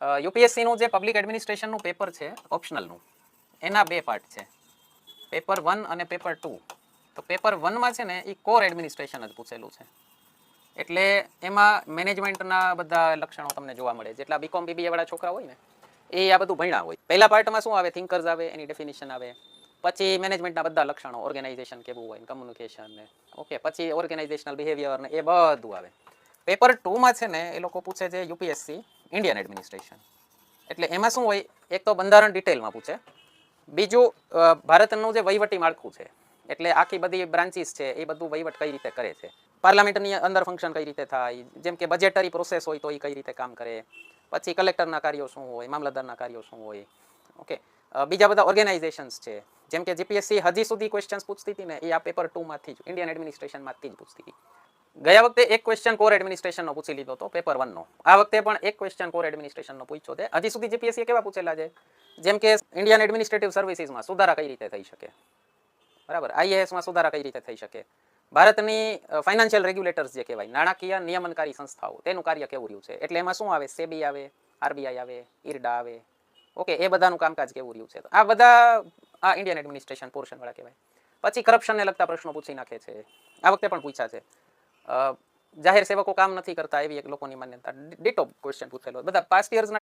યુપીએસસીનું જે public એડમિનિસ્ટ્રેશનનું paper છે ઓપ્શનલનું, એના બે પાર્ટ છે, પેપર 1 અને પેપર 2. તો પેપર 1માં છે ને એ કોર એડમિનિસ્ટ્રેશન જ પૂછેલું છે, એટલે એમાં મેનેજમેન્ટના બધા લક્ષણો તમને જોવા મળે. જેટલા બીકોમ બીબીએ વાળા છોકરા હોય ને એ આ બધું ભણ્યા હોય. પહેલા પાર્ટમાં શું આવે, થિંકર્સ આવે, એની ડેફિનેશન આવે, પછી મેનેજમેન્ટના બધા લક્ષણો, ઓર્ગેનાઇઝેશન કેવું હોય, કમ્યુનિકેશન ને ઓકે, પછી ઓર્ગેનાઇઝેશનલ બિહેવિયર ને એ બધું આવે. પેપર 2માં છે ને એ લોકો પૂછે છે યુપીએસસી ઇન્ડિયન એડમિનિસ્ટ્રેશન. એટલે એમાં શું હોય, એક તો બંધારણ ડિટેલમાં પૂછે, બીજું ભારતનું જે વહીવટી માળખું છે, એટલે આખી બધી બ્રાન્ચીસ છે એ બધું વહીવટ કઈ રીતે કરે છે, પાર્લામેન્ટની અંદર ફંક્શન કઈ રીતે થાય, જેમ કે બજેટરી પ્રોસેસ હોય તો એ કઈ રીતે કામ કરે, પછી કલેક્ટરના કાર્યો શું હોય, મામલતદારના કાર્યો શું હોય, ઓકે. બીજા બધા ઓર્ગેનાઇઝેશન્સ છે, જેમ કે જીપીએસસી હજી સુધી ક્વેશ્ચન્સ પૂછતી હતી ને એ આ પેપર 2માંથી જ, ઇન્ડિયન એડમિનિસ્ટ્રેશનમાંથી જ પૂછતી હતી. ગયા વખતે એક ક્વેશ્ચન કોર એડમિનિસ્ટ્રેશનનો પૂછી લીધો હતો પેપર 1નો, આ વખતે પણ એક ક્વેશ્ચન કોર એડમિનિસ્ટ્રેશનનો પૂછ્યો છે. હજી સુધી જીપીએસસી કેવા પૂછેલા છે, જેમ કે ઇન્ડિયન એડમિનિસ્ટ્રેટિવ સર્વિસીસમાં સુધારા કઈ રીતે થઈ શકે, બરાબર, આઈએએસમાં સુધારા કઈ રીતે થઈ શકે, ભારતની ફાઇનાન્શિયલ રેગ્યુલેટર્સ જે કહેવાય, નાણાકીય નિયમનકારી સંસ્થાઓ, તેનું કાર્ય કેવું રહ્યું છે. એટલે એમાં શું આવે, સેબી આવે, આરબીઆઈ આવે, ઇરડા આવે, ઓકે, એ બધાનું કામકાજ કેવું રહ્યું છે. આ બધા આ ઇન્ડિયન એડમિનિસ્ટ્રેશન પોર્શન વાળા કહેવાય. પછી કરપ્શનને લગતા પ્રશ્નો પૂછી નાખે છે, આ વખતે પણ પૂછ્યા છે. જાહેર સેવકો કામ નથી કરતા એવી એક લોકોની માન્યતા, ડિટો ક્વેશ્ચન પૂછેલો. બધા પાસ્ટ યર્સના